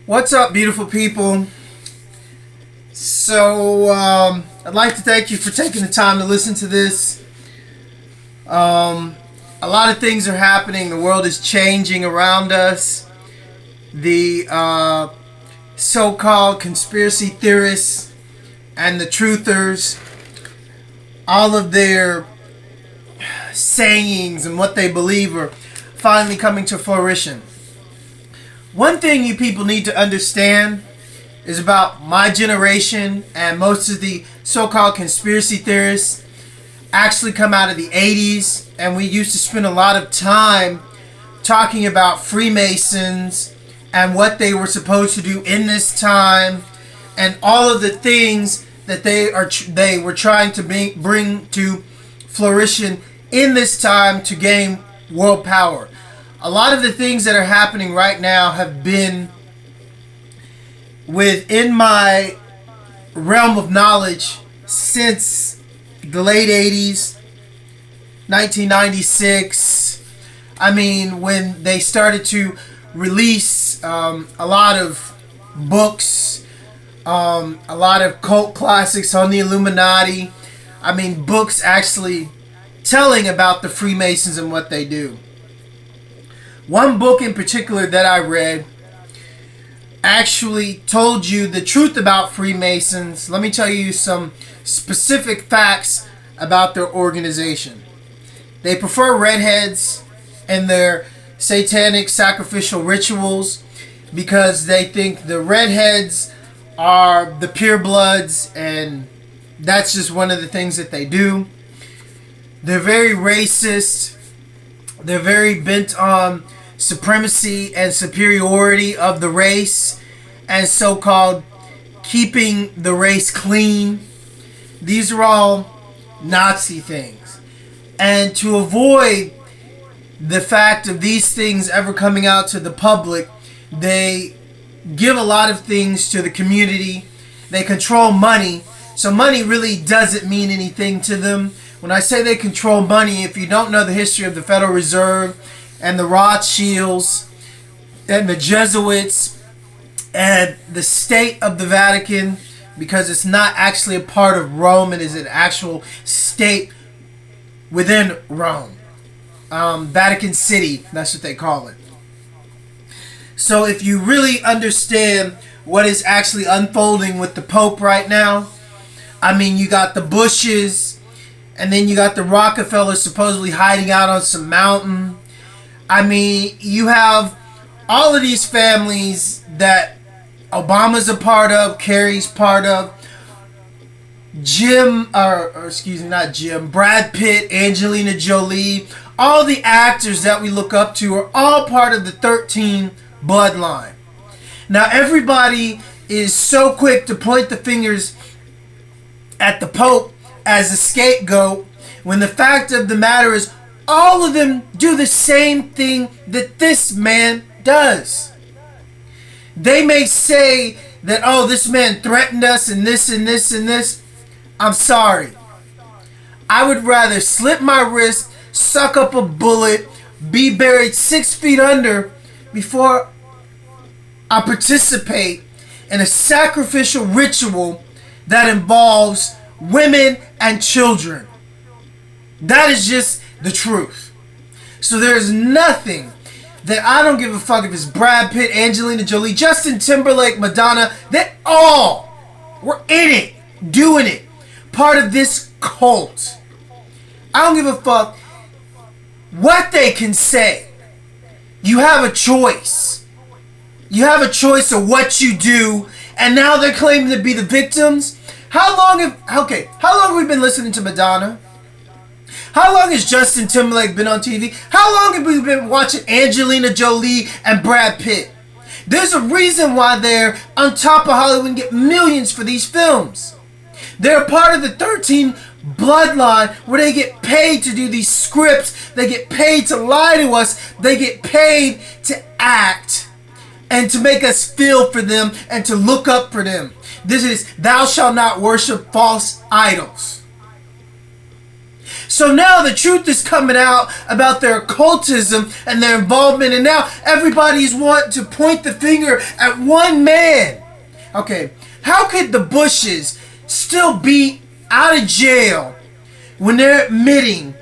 What's up, beautiful people? I'd like to thank you for taking the time to listen to this. A lot of things are happening. The world is changing around us. The so-called conspiracy theorists and the truthers, all of their sayings and what they believe are finally coming to fruition. One thing you people need to understand is about my generation and most of the so-called conspiracy theorists actually come out of the 80s, and we used to spend a lot of time talking about Freemasons and what they were supposed to do in this time and all of the things that they were trying to bring to fruition in this time to gain world power. A lot of the things that are happening right now have been within my realm of knowledge since the late 80s, 1996. I mean, when they started to release a lot of books, a lot of cult classics on the Illuminati. I mean, books actually telling about the Freemasons and what they do. One book in particular that I read actually told you the truth about Freemasons. Let me tell you some specific facts about their organization. They prefer redheads in their satanic sacrificial rituals because they think the redheads are the purebloods, and that's just one of the things that they do. They're very racist. They're very bent on supremacy and superiority of the race and so-called keeping the race clean. These are all Nazi things. And to avoid the fact of these things ever coming out to the public, they give a lot of things to the community. They control money. So money really doesn't mean anything to them. When I say they control money, if you don't know the history of the Federal Reserve and the Rothschilds and the Jesuits and the state of the Vatican, because it's not actually a part of Rome, it is an actual state within Rome. Vatican City, that's what they call it. So if you really understand what is actually unfolding with the Pope right now, I mean, you got the Bushes, and then you got the Rockefellers supposedly hiding out on some mountain. I mean, you have all of these families that Obama's a part of, Kerry's part of, Brad Pitt, Angelina Jolie, all the actors that we look up to are all part of the 13 bloodline. Now, everybody is so quick to point the fingers at the Pope as a scapegoat, when the fact of the matter is all of them do the same thing that this man does. They may say that, oh, this man threatened us and this and this and this. I'm sorry. I would rather slit my wrist, suck up a bullet, be buried 6 feet under before I participate in a sacrificial ritual that involves women and children. That is just the truth. So there's nothing that I don't give a fuck if it's Brad Pitt, Angelina Jolie, Justin Timberlake, Madonna. They all were in it, doing it. Part of this cult. I don't give a fuck what they can say. You have a choice. You have a choice of what you do, and now they're claiming to be the victims. How long have we been listening to Madonna? How long has Justin Timberlake been on TV? How long have we been watching Angelina Jolie and Brad Pitt? There's a reason why they're on top of Hollywood and get millions for these films. They're part of the 13 bloodline where they get paid to do these scripts. They get paid to lie to us. They get paid to act and to make us feel for them and to look up for them. This is thou shalt not worship false idols. So now the truth is coming out about their occultism and their involvement, and now everybody's wanting to point the finger at one man. Okay, how could the Bushes still be out of jail when they're admitting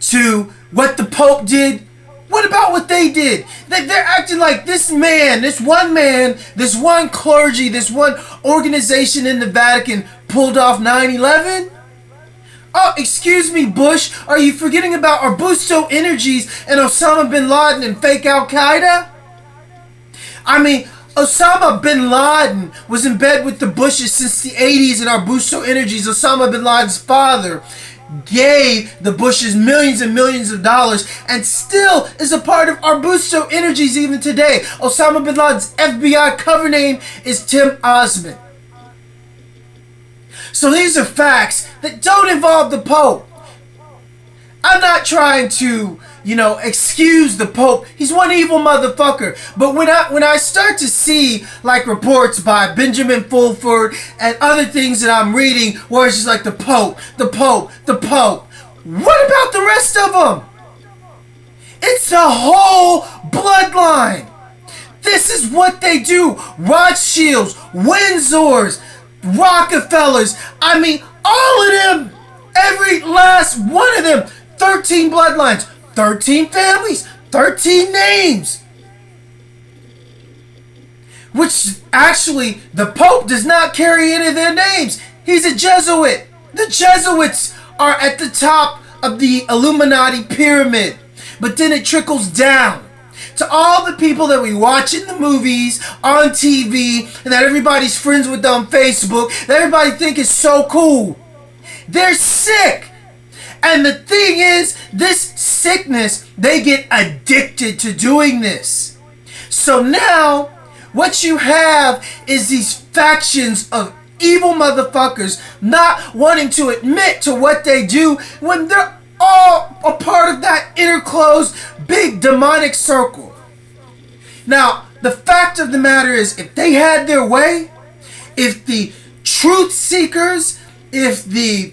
to what the Pope did? What about what they did? They're acting like this man, this one clergy, this one organization in the Vatican pulled off 9/11? Oh, excuse me, Bush. Are you forgetting about Arbusto Energies and Osama bin Laden and fake Al-Qaeda? I mean, Osama bin Laden was in bed with the Bushes since the 80s, and Arbusto Energies, Osama bin Laden's father, gave the Bushes millions and millions of dollars and still is a part of Arbusto Energies even today. Osama bin Laden's FBI cover name is Tim Osman. So these are facts that don't involve the Pope. I'm not trying to, excuse the Pope. He's one evil motherfucker. But when I start to see like reports by Benjamin Fulford and other things that I'm reading where it's just like the Pope, what about the rest of them? It's the whole bloodline. This is what they do. Rothschilds, Windsors, Rockefellers. I mean, all of them. Every last one of them. 13 bloodlines. 13 families, 13 names. Which actually, the Pope does not carry any of their names. He's a Jesuit. The Jesuits are at the top of the Illuminati pyramid. But then it trickles down to all the people that we watch in the movies, on TV, and that everybody's friends with on Facebook, that everybody think is so cool. They're sick. And the thing is, this sickness, they get addicted to doing this. So now, what you have is these factions of evil motherfuckers not wanting to admit to what they do when they're all a part of that inner closed big demonic circle. Now, the fact of the matter is, if they had their way, if the truth seekers, if the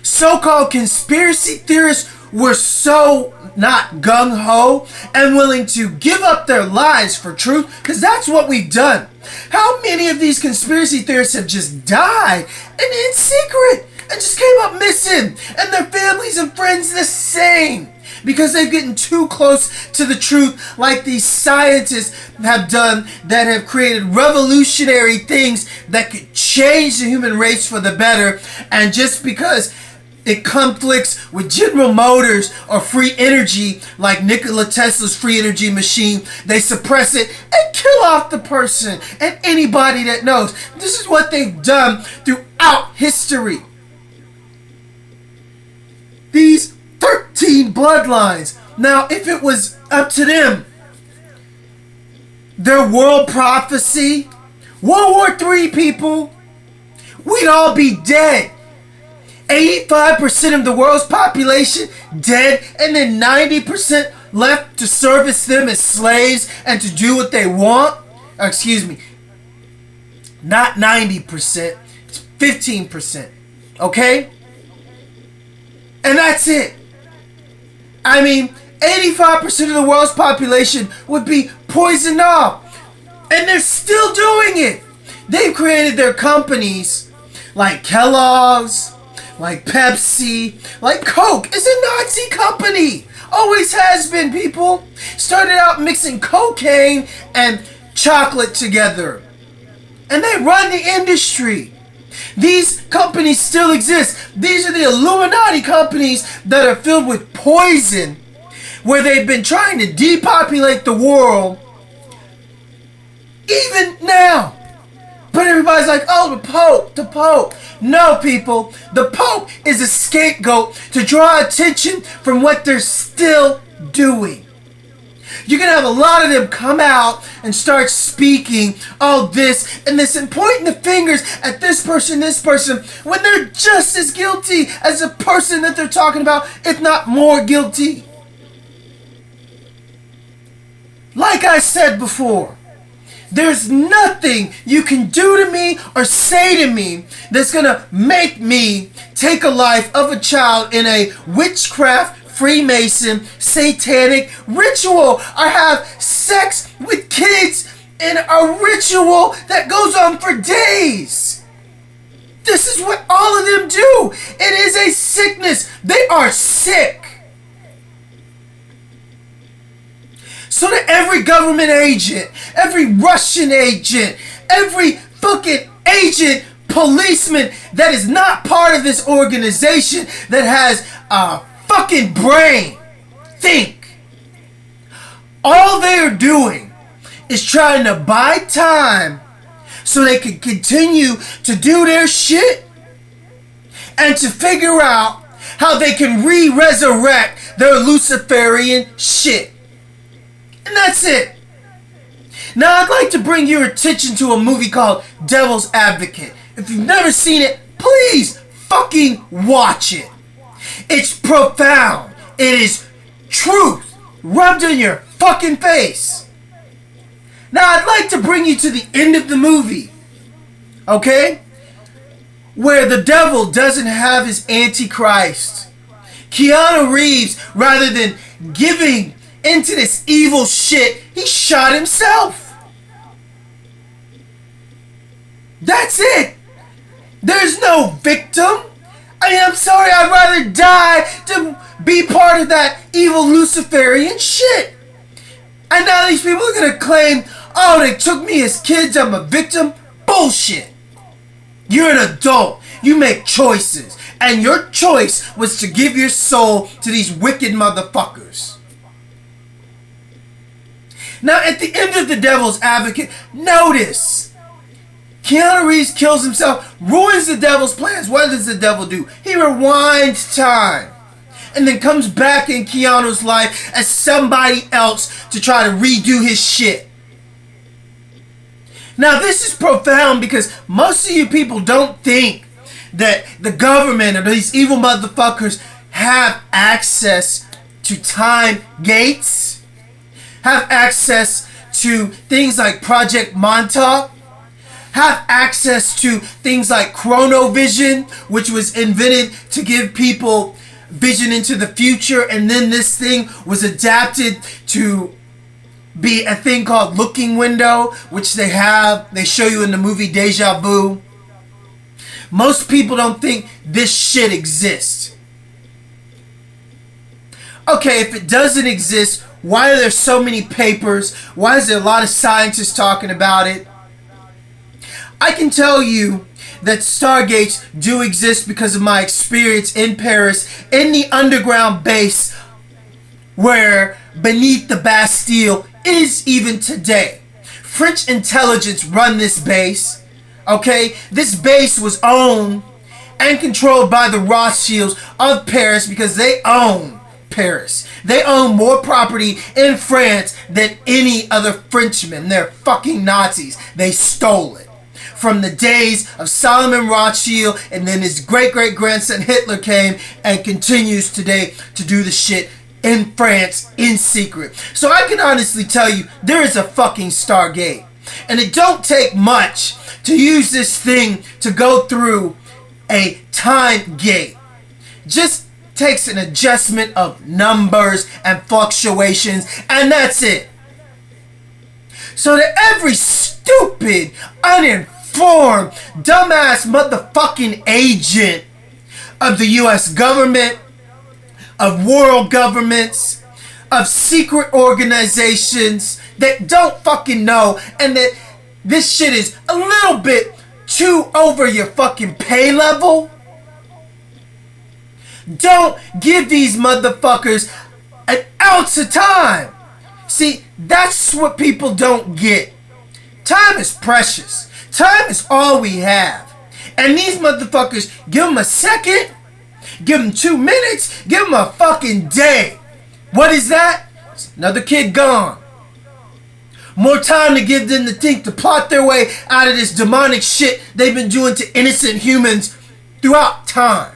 so-called conspiracy theorists were so not gung-ho and willing to give up their lives for truth, because that's what we've done. How many of these conspiracy theorists have just died and in secret and just came up missing, and their families and friends the same, because they've gotten too close to the truth, like these scientists have done that have created revolutionary things that could change the human race for the better, and just because it conflicts with General Motors or free energy, like Nikola Tesla's free energy machine, they suppress it and kill off the person and anybody that knows. This is what they've done throughout history. These 13 bloodlines. Now, if it was up to them, their world prophecy, World War III, people, we'd all be dead. 85% of the world's population dead, and then 90% left to service them as slaves and to do what they want. Excuse me, not 90%, it's 15%, okay? And that's it. I mean, 85% of the world's population would be poisoned off, and they're still doing it. They've created their companies like Kellogg's, like Pepsi, like Coke. It's a Nazi company. Always has been, people. Started out mixing cocaine and chocolate together. And they run the industry. These companies still exist. These are the Illuminati companies that are filled with poison, where they've been trying to depopulate the world. Even now. But everybody's like, oh, the Pope. No, people. The Pope is a scapegoat to draw attention from what they're still doing. You're going to have a lot of them come out and start speaking, oh, this and this, and pointing the fingers at this person, when they're just as guilty as the person that they're talking about, if not more guilty. Like I said before, There's nothing you can do to me or say to me that's gonna make me take a life of a child in a witchcraft, Freemason, satanic ritual, or have sex with kids in a ritual that goes on for days. This is what all of them do. It is a sickness. They are sick. So that every government agent, every Russian agent, every fucking agent, policeman that is not part of this organization that has a fucking brain, think. All they are doing is trying to buy time so they can continue to do their shit and to figure out how they can resurrect their Luciferian shit. And that's it. Now I'd like to bring your attention to a movie called Devil's Advocate. If you've never seen it, please fucking watch it. It's profound. It is truth rubbed in your fucking face. Now I'd like to bring you to the end of the movie, okay? Where the devil doesn't have his Antichrist. Keanu Reeves, rather than giving into this evil shit, he shot himself. That's it. There's no victim. I'm sorry, I'd rather die to be part of that evil Luciferian shit. And now these people are gonna claim, oh, they took me as kids, I'm a victim. Bullshit. You're an adult. You make choices. And your choice was to give your soul to these wicked motherfuckers. Now, at the end of The Devil's Advocate, notice Keanu Reeves kills himself, ruins the devil's plans. What does the devil do? He rewinds time and then comes back in Keanu's life as somebody else to try to redo his shit. Now, this is profound because most of you people don't think that the government or these evil motherfuckers have access to time gates, have access to things like Project Montauk, have access to things like chronovision, which was invented to give people vision into the future, and then this thing was adapted to be a thing called looking window, which they show you in the movie Deja Vu. Most people don't think this shit exists. Okay, if it doesn't exist, why are there so many papers? Why is there a lot of scientists talking about it? I can tell you that stargates do exist because of my experience in Paris, in the underground base where beneath the Bastille is even today. French intelligence run this base, okay? This base was owned and controlled by the Rothschilds of Paris because they own Paris. They own more property in France than any other Frenchman. They're fucking Nazis. They stole it from the days of Solomon Rothschild, and then his great-great-grandson Hitler came and continues today to do the shit in France in secret. So I can honestly tell you, there is a fucking Stargate. And it don't take much to use this thing to go through a time gate. Just takes an adjustment of numbers and fluctuations, and that's it. So that every stupid, uninformed, dumbass motherfucking agent of the US government, of world governments, of secret organizations that don't fucking know, and that this shit is a little bit too over your fucking pay level. Don't give these motherfuckers an ounce of time. See, that's what people don't get. Time is precious. Time is all we have. And these motherfuckers, give them a second, give them 2 minutes, give them a fucking day. What is that? It's another kid gone. More time to give them to think, to plot their way out of this demonic shit they've been doing to innocent humans throughout time.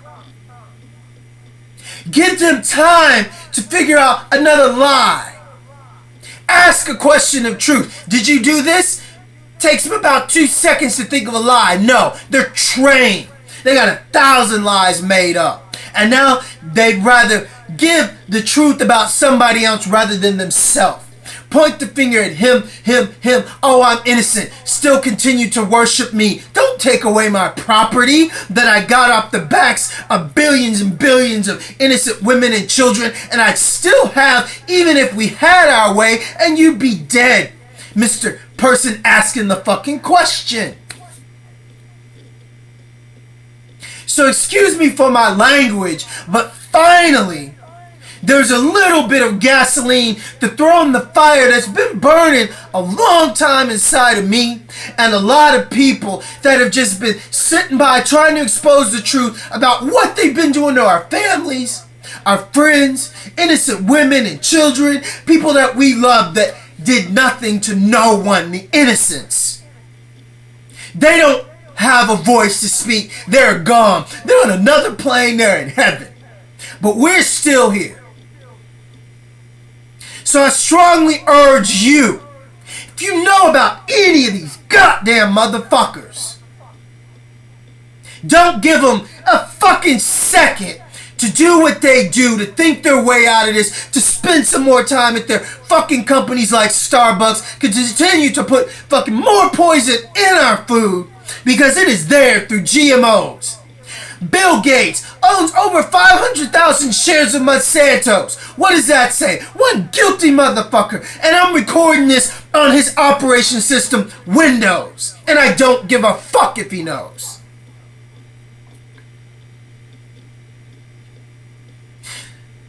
Give them time to figure out another lie. Ask a question of truth. Did you do this? Takes them about 2 seconds to think of a lie. No, they're trained. They got 1,000 lies made up. And now they'd rather give the truth about somebody else rather than themselves. Point the finger at him. Oh, I'm innocent. Still continue to worship me. Don't take away my property that I got off the backs of billions and billions of innocent women and children, and I'd still have, even if we had our way, and you'd be dead. Mr. Person asking the fucking question. So excuse me for my language, but finally, there's a little bit of gasoline to throw in the fire that's been burning a long time inside of me and a lot of people that have just been sitting by trying to expose the truth about what they've been doing to our families, our friends, innocent women and children, people that we love that did nothing to no one, the innocents. They don't have a voice to speak. They're gone. They're on another plane. They're in heaven. But we're still here. So I strongly urge you, if you know about any of these goddamn motherfuckers, don't give them a fucking second to do what they do, to think their way out of this, to spend some more time at their fucking companies like Starbucks, to continue to put fucking more poison in our food because it is there through GMOs. Bill Gates owns over 500,000 shares of Monsanto's. What does that say? One guilty motherfucker. And I'm recording this on his operation system, Windows. And I don't give a fuck if he knows.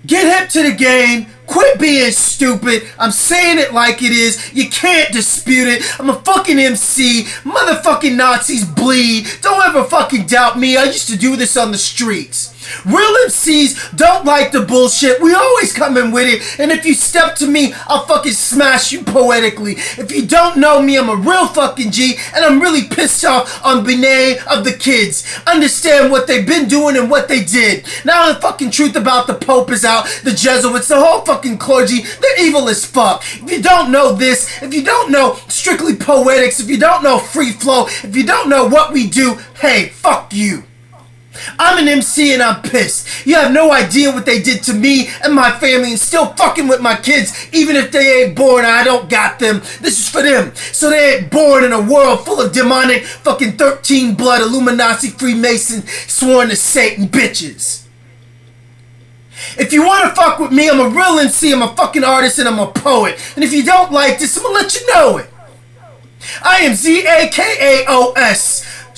Get hip to the game. Quit being stupid. I'm saying it like it is. You can't dispute it. I'm a fucking MC. Motherfucking Nazis bleed. Don't ever fucking doubt me. I used to do this on the streets. Real MCs don't like the bullshit. We always come in with it. And if you step to me, I'll fucking smash you poetically. If you don't know me, I'm a real fucking G. And I'm really pissed off on B'nai of the kids. Understand what they've been doing and what they did. Now the fucking truth about the Pope is out. The Jesuits, the whole fucking clergy, they're evil as fuck. If you don't know this, if you don't know strictly poetics, if you don't know free flow, if you don't know what we do, hey, fuck you. I'm an MC and I'm pissed. You have no idea what they did to me and my family and still fucking with my kids even if they ain't born and I don't got them. This is for them. So they ain't born in a world full of demonic fucking 13 blood Illuminati Freemason sworn to Satan bitches. If you want to fuck with me, I'm a real MC, I'm a fucking artist and I'm a poet. And if you don't like this, I'm gonna let you know it. I am Zakaos.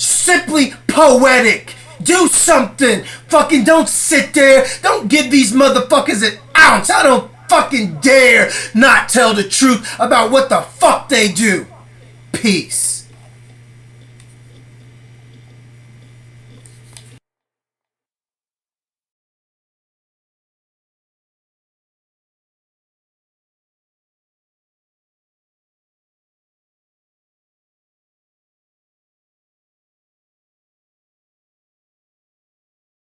Simply poetic. Do something. Fucking don't sit there. Don't give these motherfuckers an ounce. I don't fucking dare not tell the truth about what the fuck they do. Peace.